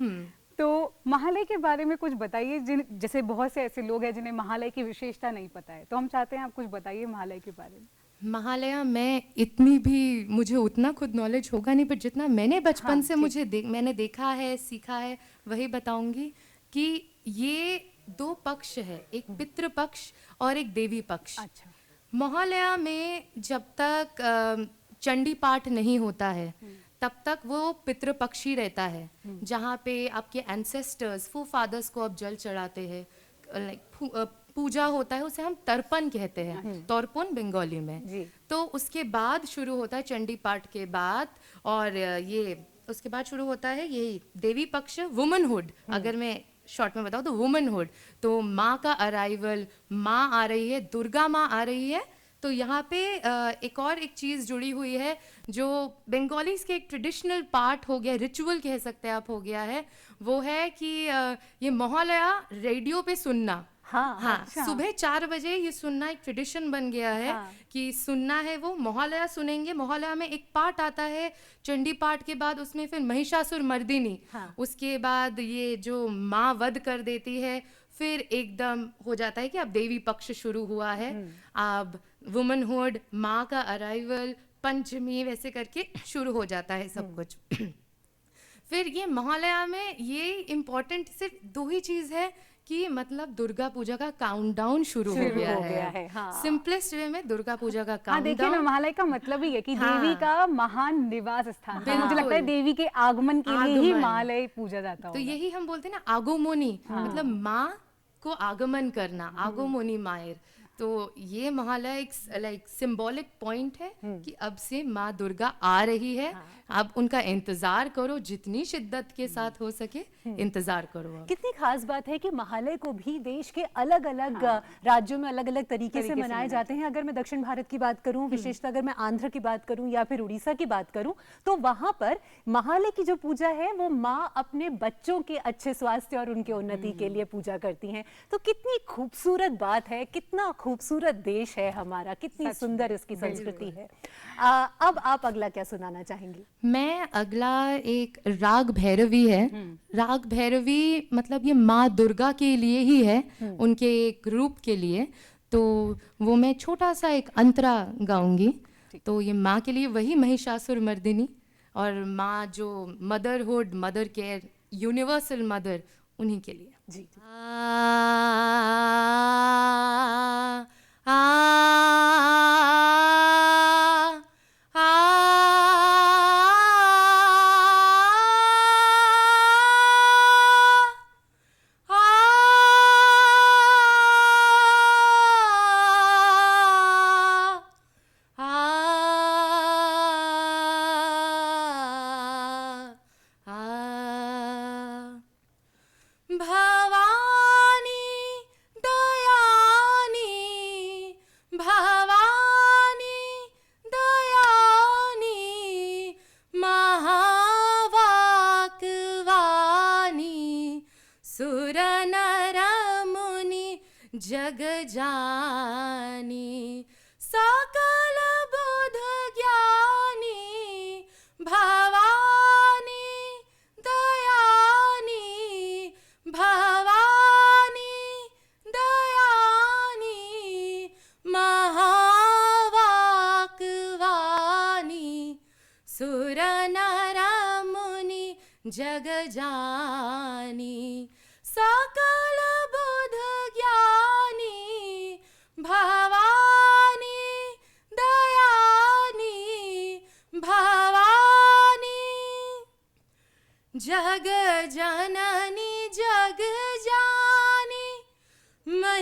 तो महालय के बारे में कुछ बताइए। जैसे बहुत से ऐसे लोग हैं जिन्हें महालय की विशेषता नहीं पता है, तो हम चाहते हैं आप कुछ बताइए महालय के बारे में। महालया मैं इतनी भी, मुझे उतना खुद नॉलेज होगा नहीं, पर जितना मैंने बचपन से मैंने देखा है, सीखा है, वही बताऊंगी कि ये 2 पक्ष है, एक पितृ पक्ष और एक देवी पक्ष। अच्छा। महालया में जब तक चंडी पाठ नहीं होता है तब तक वो पितृपक्ष ही रहता है, जहाँ पे आपके एंसेस्टर्स, फादर्स को आप जल चढ़ाते हैं, लाइक पूजा होता है, उसे हम तर्पण कहते हैं, तर्पण बंगाली में। तो उसके बाद शुरू होता है चंडी पाठ के बाद, और ये उसके बाद शुरू होता है यही देवी पक्ष, वुमनहुड। अगर मैं शॉर्ट में बताऊँ तो वुमनहुड, तो माँ का अराइवल, माँ आ रही है, दुर्गा माँ आ रही है। तो यहाँ पे एक चीज़ जुड़ी हुई है जो बंगालीज के एक ट्रेडिशनल पार्ट हो गया, रिचुअल कह सकते हैं आप, हो गया है। वो है कि ये महालया रेडियो पे सुनना। हाँ, अच्छा। सुबह 4 बजे ये सुनना एक ट्रेडिशन बन गया है। कि सुनना है, वो महालया सुनेंगे। महालया में एक पाठ आता है चंडी पाठ के बाद, उसमें फिर महिषासुर मर्दिनी, उसके बाद ये जो माँ वध कर देती है, फिर एकदम हो जाता है कि अब देवी पक्ष शुरू हुआ है, अब वुमनहुड, माँ का अराइवल, पंचमी, वैसे करके शुरू हो जाता है सब कुछ। फिर ये महालया में ये इम्पोर्टेंट सिर्फ 2 ही चीज़ है कि मतलब दुर्गा पूजा का काउंटडाउन शुरू हो गया है। सिंपलेस्ट वे में दुर्गा पूजा का हाँ, देखिए ना, काउंटडाउन। महालय का मतलब ही है कि देवी का महान निवास स्थान। तो मुझे लगता है देवी के आगमन के लिए ही महालय पूजा जाता तो होगा। यही हम बोलते हैं ना, आगोमोनी, मतलब माँ को आगमन करना, आगोमोनी मायर। तो ये महालय एक लाइक सिंबॉलिक पॉइंट है कि अब से माँ दुर्गा आ रही है। अब उनका इंतजार करो, जितनी शिद्दत के साथ हो सके इंतजार करो। अब कितनी खास बात है कि महालय को भी देश के अलग अलग राज्यों में अलग अलग तरीके से मनाए जाते हैं। अगर मैं दक्षिण भारत की बात करूं, विशेषतः अगर मैं आंध्र की बात करूं या फिर उड़ीसा की बात करूं, तो वहां पर महालय की जो पूजा है वो माँ अपने बच्चों के अच्छे स्वास्थ्य और उनके उन्नति के लिए पूजा करती हैं। तो कितनी खूबसूरत बात है, कितना खूबसूरत देश है हमारा, कितनी सुंदर इसकी संस्कृति है। अब आप अगला क्या सुनाना चाहेंगी? मैं अगला एक राग भैरवी है। राग भैरवी मतलब ये माँ दुर्गा के लिए ही है, उनके एक रूप के लिए। तो वो मैं छोटा सा एक अंतरा गाऊंगी। तो ये माँ के लिए वही महिषासुर मर्दिनी, और माँ जो motherhood, mother care, universal mother, उन्हीं के लिए। जी। जग जानी सकल बुध ज्ञानी भवानी दयानी भवानी दयानी महावाक्वानी सुर नर मुनि जग जानी सकल बुध ज्ञानी भवानी दयानी भवानी जग जननी जग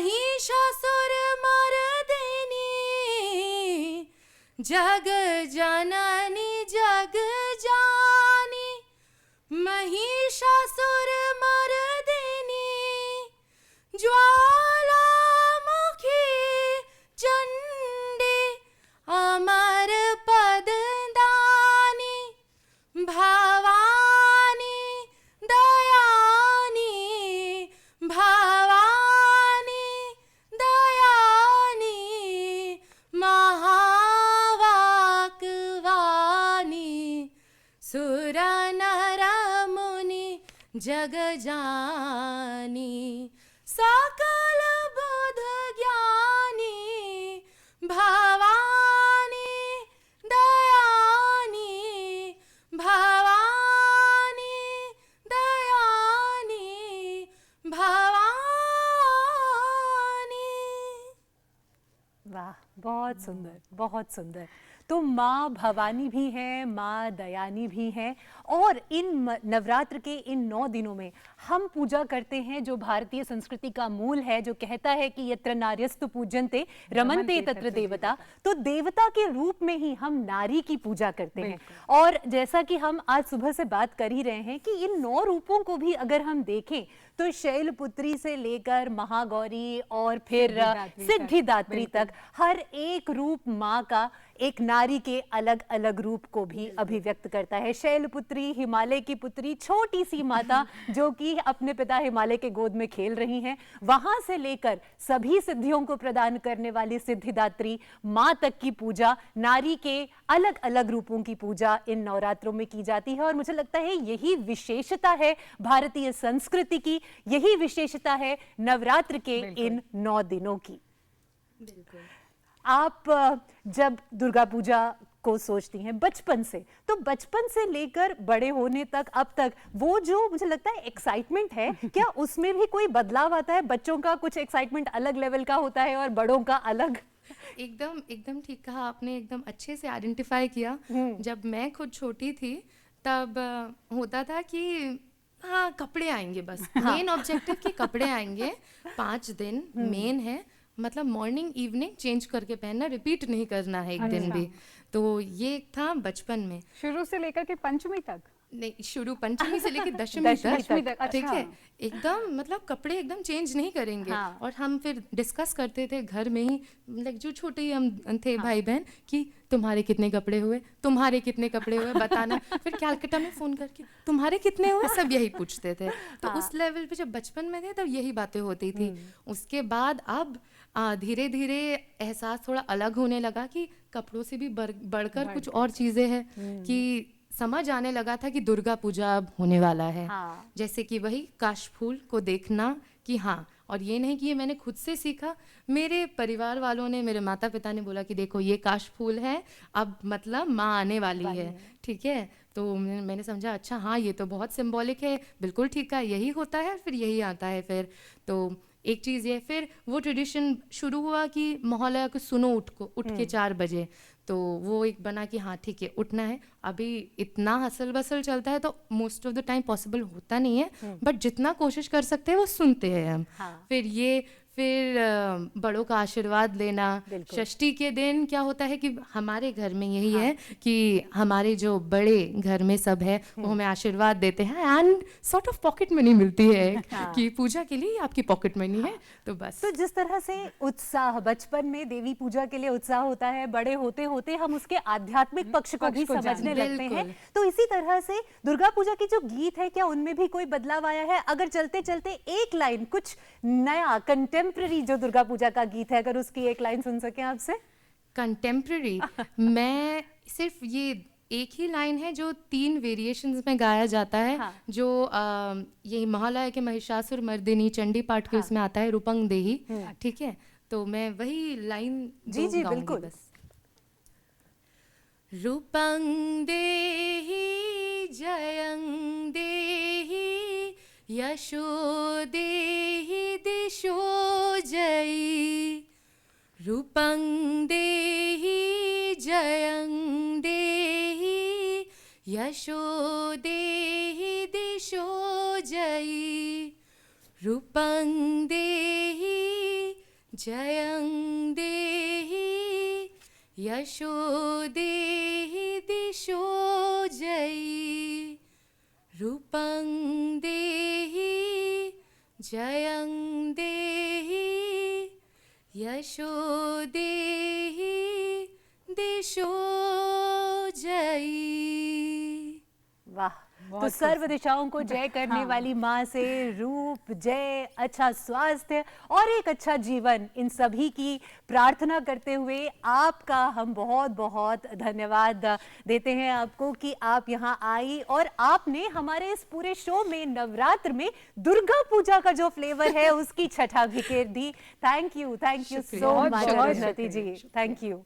महिषासुर मर्दिनी जग जननी जग जानी, महिषासुर मर्दिनी ज्वालामुखी चंडी अमर पददानी, भवानी दयानी भवानी दयानी महावाक्वानी, सुर नर मुनि जग जानी, सकल बुध ज्ञानी, भवानी दयानी भवानी दयानी भवानी। वाह, बहुत सुंदर, बहुत सुंदर। तो माँ भवानी भी हैं, माँ दयानी भी हैं, और इन नवरात्र के इन 9 दिनों में हम पूजा करते हैं जो भारतीय संस्कृति का मूल है, जो कहता है कि यत्र नार्यस्तु पूज्यन्ते रमन्ते तत्र देवता। तो देवता के रूप में ही हम नारी की पूजा करते हैं। और जैसा कि हम आज सुबह से बात कर ही रहे हैं कि इन 9 रूपों को भी अगर हम देखें तो शैलपुत्री से लेकर महागौरी और फिर सिद्धिदात्री तक हर एक रूप माँ का एक नारी के अलग अलग रूप को भी अभिव्यक्त करता है। शैलपुत्री, हिमालय की पुत्री, छोटी सी माता जो कि अपने पिता हिमालय के गोद में खेल रही हैं, वहां से लेकर सभी सिद्धियों को प्रदान करने वाली सिद्धिदात्री माँ तक की पूजा, नारी के अलग अलग रूपों की पूजा इन नवरात्रों में की जाती है। और मुझे लगता है यही विशेषता है भारतीय संस्कृति की, यही विशेषता है नवरात्र के इन 9 दिनों की। बिल्कुल। आप जब दुर्गा पूजा को सोचती हैं बचपन से, तो बचपन से लेकर बड़े होने तक अब तक वो जो मुझे लगता है एक्साइटमेंट है, क्या उसमें भी कोई बदलाव आता है? बच्चों का कुछ एक्साइटमेंट अलग लेवल का होता है और बड़ों का अलग? एकदम एकदम ठीक कहा आपने, एकदम अच्छे से आइडेंटिफाई किया। जब मैं खुद छोटी थी तब होता था कि हाँ कपड़े आएंगे, बस मेन ऑब्जेक्टिव कि कपड़े आएंगे, 5 दिन मेन है, मतलब मॉर्निंग इवनिंग चेंज करके पहनना, रिपीट नहीं करना है एक दिन भी। तो ये एक था बचपन में, शुरू से लेकर के पंचमी तक? नहीं, शुरू पंचमी से लेकर दशमी तक, अच्छा। ठीक है, एकदम मतलब कपड़े एकदम चेंज नहीं करेंगे। हाँ। और हम फिर डिस्कस करते थे घर में ही, मतलब जो छोटे ही हम थे भाई बहन, कि तुम्हारे कितने कपड़े हुए, तुम्हारे कितने कपड़े हुए बताना। फिर कैलकाटा में फोन करके तुम्हारे कितने हुए, सब यही पूछते थे। तो उस लेवल पे जब बचपन में थे तब यही बातें होती थी। उसके बाद अब धीरे धीरे एहसास थोड़ा अलग होने लगा कि कपड़ों से भी बढ़कर कुछ और चीजें हैं, कि समझ आने लगा था कि दुर्गा पूजा अब होने वाला है। हाँ। जैसे कि वही काशफूल को देखना कि हाँ, और ये नहीं कि ये मैंने खुद से सीखा, मेरे परिवार वालों ने, मेरे माता पिता ने बोला कि देखो ये काशफूल है, अब मतलब माँ आने वाली है, ठीक है। तो मैंने समझा अच्छा हाँ ये तो बहुत सिंबॉलिक है, बिल्कुल ठीक है, यही होता है, फिर यही आता है। फिर तो एक चीज़ ये, फिर वो ट्रेडिशन शुरू हुआ कि मोहल्ला को सुनो उठ के 4 बजे, तो वो एक बना कि हाँ ठीक है उठना है। अभी इतना हसल बसल चलता है तो most of the time possible होता नहीं है, बट जितना कोशिश कर सकते हैं वो सुनते हैं हम। हाँ। फिर बड़ों का आशीर्वाद लेना। षष्ठी के दिन क्या होता है कि हमारे घर में यही है कि हमारे जो बड़े घर में सब है वो हमें आशीर्वाद देते हैं, and sort of pocket money मिलती है कि पूजा के लिए आपकी पॉकेट मनी है। तो बस, तो जिस तरह से उत्साह बचपन में देवी पूजा के लिए उत्साह होता है, बड़े होते होते हम उसके आध्यात्मिक पक्ष को भी समझने लगते हैं, तो इसी तरह से दुर्गा पूजा की जो गीत है, क्या उनमें भी कोई बदलाव आया है? अगर चलते चलते एक लाइन कुछ नया कंटेम्प्रेरी जो दुर्गा पूजा का गीत है, अगर उसकी एक लाइन सुन सकें आपसे। कंटेम्प्रेरी मैं सिर्फ ये एक ही लाइन है जो 3 वेरिएशंस में गाया जाता है। हाँ। जो ये महालय के महिषासुर मर्दिनी चंडी पाठ के उसमें आता है, रूपंग देही, ठीक है। तो मैं वही लाइन जी बिल्कुल बस। रूपं देहि जयं देहि यशो देहि दिशो जयी। रूपं देहि जयं देहि यशो देहि दिशो जयी। रूपं देहि जयं देहि यशो देहि दिशो जयी रूपं देहि जयं देहि यशो देहि दिशो जयी। वाह, तो सर्व दिशाओं को जय करने वाली माँ से रूप, जय, अच्छा स्वास्थ्य और एक अच्छा जीवन, इन सभी की प्रार्थना करते हुए आपका हम बहुत बहुत धन्यवाद देते हैं आपको कि आप यहाँ आई और आपने हमारे इस पूरे शो में नवरात्र में दुर्गा पूजा का जो फ्लेवर है उसकी छठा बिखेर दी। Thank you so much Arundhati ji, thank you.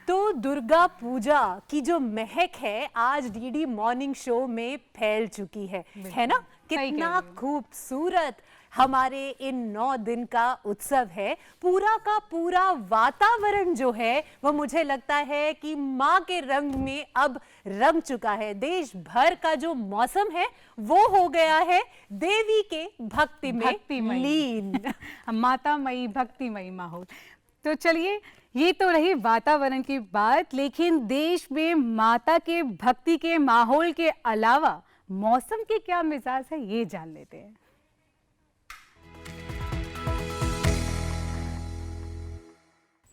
तो दुर्गा पूजा की जो महक है आज डीडी मॉर्निंग शो में फैल चुकी है ना? कितना खूबसूरत हमारे इन 9 दिन का उत्सव है। पूरा का पूरा वातावरण जो है वो मुझे लगता है कि माँ के रंग में अब रंग चुका है। देश भर का जो मौसम है वो हो गया है देवी के भक्ति में लीन। मातामयी भक्तिमयी माहौल। तो चलिए, ये तो रही वातावरण की बात, लेकिन देश में माता के भक्ति के माहौल के अलावा मौसम के क्या मिजाज है ये जान लेते हैं।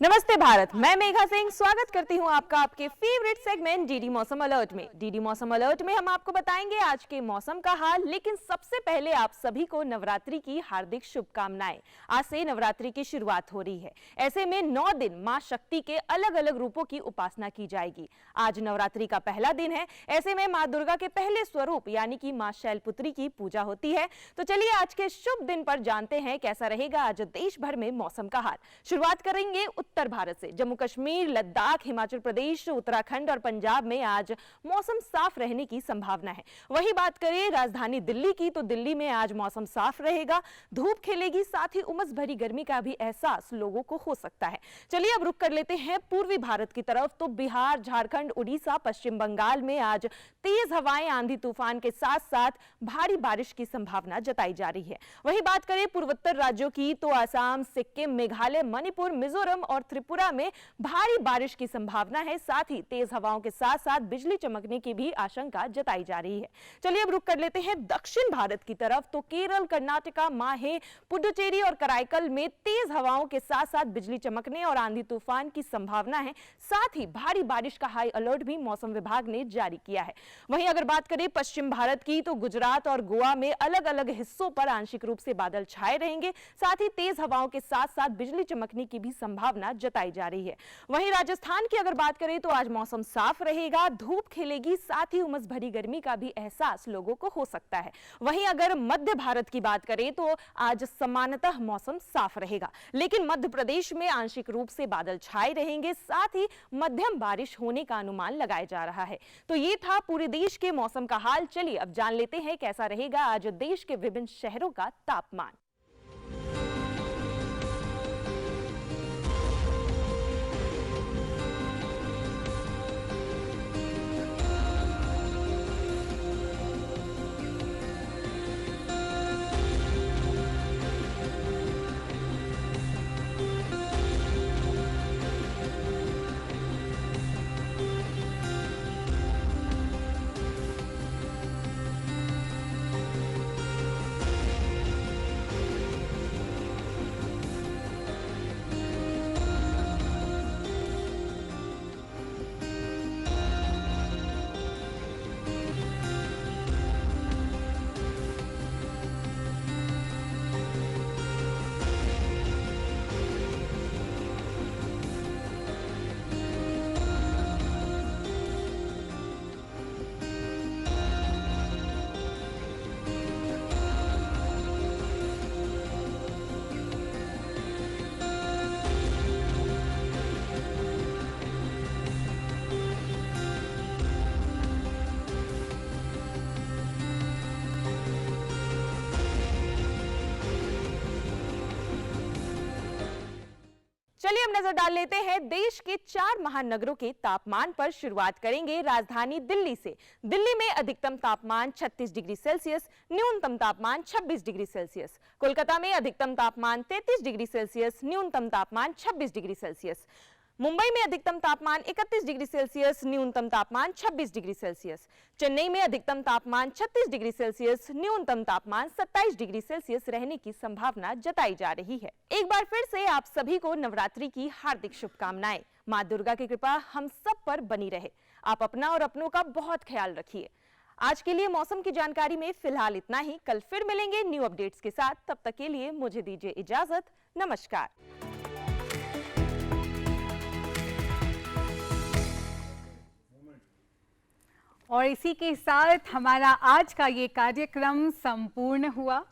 नमस्ते भारत, मैं मेघा सिंह स्वागत करती हूं आपका आपके फेवरेट सेगमेंट डीडी मौसम अलर्ट में। डीडी मौसम अलर्ट में हम आपको बताएंगे आज के मौसम का हाल, लेकिन सबसे पहले आप सभी को नवरात्रि की हार्दिक शुभकामनाएं। आज से नवरात्रि की शुरुआत हो रही है। ऐसे में 9 दिन मां शक्ति के अलग अलग रूपों की उपासना की जाएगी। आज नवरात्रि का पहला दिन है। ऐसे में मां दुर्गा के पहले स्वरूप यानी कि मां शैलपुत्री की पूजा होती है। तो चलिए आज के शुभ दिन पर जानते हैं कैसा रहेगा आज देश भर में मौसम का हाल। शुरुआत करेंगे उत्तर भारत से। जम्मू कश्मीर, लद्दाख, हिमाचल प्रदेश, उत्तराखंड और पंजाब में आज मौसम साफ रहने की संभावना है। वही बात करें राजधानी दिल्ली की, तो दिल्ली में आज मौसम साफ रहेगा, धूप खिलेगी, साथ ही उमस भरी गर्मी का भी एहसास लोगों को हो सकता है। चलिए अब रुक कर लेते हैं पूर्वी भारत की तरफ। तो बिहार, झारखंड, उड़ीसा, पश्चिम बंगाल में आज तेज हवाएं, आंधी तूफान के साथ साथ भारी बारिश की संभावना जताई जा रही है। वही बात करें पूर्वोत्तर राज्यों की, तो असम, सिक्किम, मेघालय, मणिपुर, मिजोरम और त्रिपुरा में भारी बारिश की संभावना है। साथ ही तेज हवाओं के साथ साथ बिजली चमकने की भी आशंका जताई जा रही है। चलिए अब रुक कर लेते हैं दक्षिण भारत की तरफ। तो केरल, कर्नाटका, माहे, पुडुचेरी और कराईकल में तेज हवाओं के साथ साथ बिजली चमकने और आंधी तूफान की संभावना है। साथ ही भारी बारिश का हाई अलर्ट भी मौसम विभाग ने जारी किया है। वहीं अगर बात करें पश्चिम भारत की, तो गुजरात और गोवा में अलग अलग हिस्सों पर आंशिक रूप से बादल छाए रहेंगे। साथ ही तेज हवाओं के साथ साथ बिजली चमकने की भी संभावना जताई जा रही है। वहीं राजस्थान की अगर बात करें तो आज मौसम साफ रहेगा, धूप खिलेगी, साथ ही उमस भरी गर्मी का भी एहसास लोगों को हो सकता है। वहीं अगर मध्य भारत की बात करें तो आज सामान्यतः मौसम साफ रहेगा, लेकिन मध्य प्रदेश में आंशिक रूप से बादल छाए रहेंगे, साथ ही मध्यम बारिश होने का अनुमान लगाया जा रहा है। तो ये था पूरे देश के मौसम का हाल। चलिए अब जान लेते हैं कैसा रहेगा आज देश के विभिन्न शहरों का तापमान। चलिए अब नजर डाल लेते हैं देश के 4 महानगरों के तापमान पर। शुरुआत करेंगे राजधानी दिल्ली से। दिल्ली में अधिकतम तापमान 36 डिग्री सेल्सियस, न्यूनतम तापमान 26 डिग्री सेल्सियस। कोलकाता में अधिकतम तापमान 33 डिग्री सेल्सियस, न्यूनतम तापमान 26 डिग्री सेल्सियस। मुंबई में अधिकतम तापमान 31 डिग्री सेल्सियस, न्यूनतम तापमान 26 डिग्री सेल्सियस। चेन्नई में अधिकतम तापमान 36 डिग्री सेल्सियस, न्यूनतम तापमान 27 डिग्री सेल्सियस रहने की संभावना जताई जा रही है। एक बार फिर से आप सभी को नवरात्रि की हार्दिक शुभकामनाएं। मां दुर्गा की कृपा हम सब पर बनी रहे। आप अपना और अपनों का बहुत ख्याल रखिए। आज के लिए मौसम की जानकारी में फिलहाल इतना ही। कल फिर मिलेंगे न्यू अपडेट्स के साथ। तब तक के लिए मुझे दीजिए इजाजत। नमस्कार। और इसी के साथ हमारा आज का ये कार्यक्रम संपूर्ण हुआ।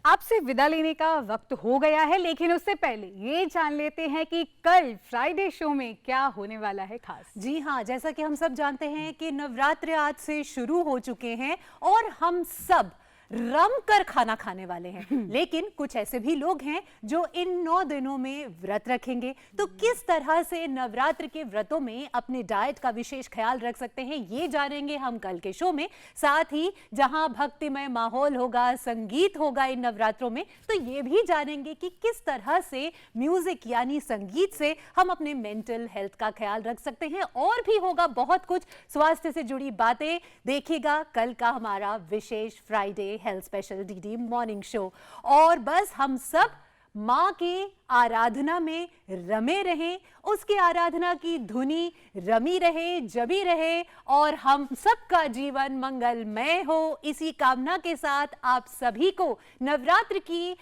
आपसे विदा लेने का वक्त हो गया है, लेकिन उससे पहले ये जान लेते हैं कि कल फ्राइडे शो में क्या होने वाला है खास। जी हाँ, जैसा कि हम सब जानते हैं कि नवरात्र आज से शुरू हो चुके हैं और हम सब रम कर खाना खाने वाले हैं। लेकिन कुछ ऐसे भी लोग हैं जो इन 9 दिनों में व्रत रखेंगे। तो किस तरह से नवरात्र के व्रतों में अपने डाइट का विशेष ख्याल रख सकते हैं, ये जानेंगे हम कल के शो में। साथ ही जहां भक्तिमय माहौल होगा, संगीत होगा इन नवरात्रों में, तो ये भी जानेंगे कि किस तरह से म्यूजिक यानी संगीत से हम अपने मेंटल हेल्थ का ख्याल रख सकते हैं। और भी होगा बहुत कुछ स्वास्थ्य से जुड़ी बातें। देखिएगा कल का हमारा विशेष Friday health special DD morning show. और बस हम सब माँ की आराधना में रमे रहें, उसकी आराधना की धुनी रमी रहे, जबी रहे और हम सबका जीवन मंगलमय हो। इसी कामना के साथ आप सभी को नवरात्र की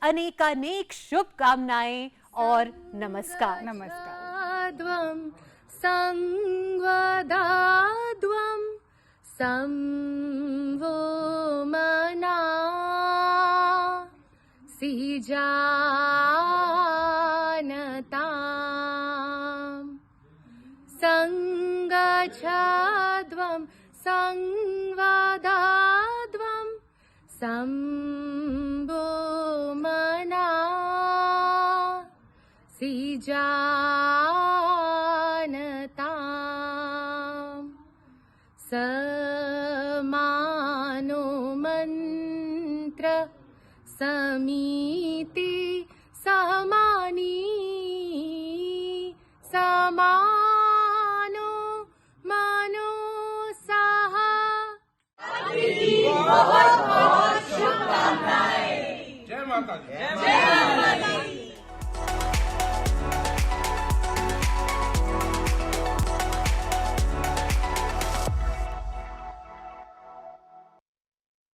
अनेकानेक शुभकामनाएं और नमस्कार। नमस्कार। संवदाद्वं संवो मना सिजानताम् संगच्छध्वं संवदाद्वं संवो मना सिजानताम् समानो मंत्र समीति समानी समानो मनो सह। जय माता दी।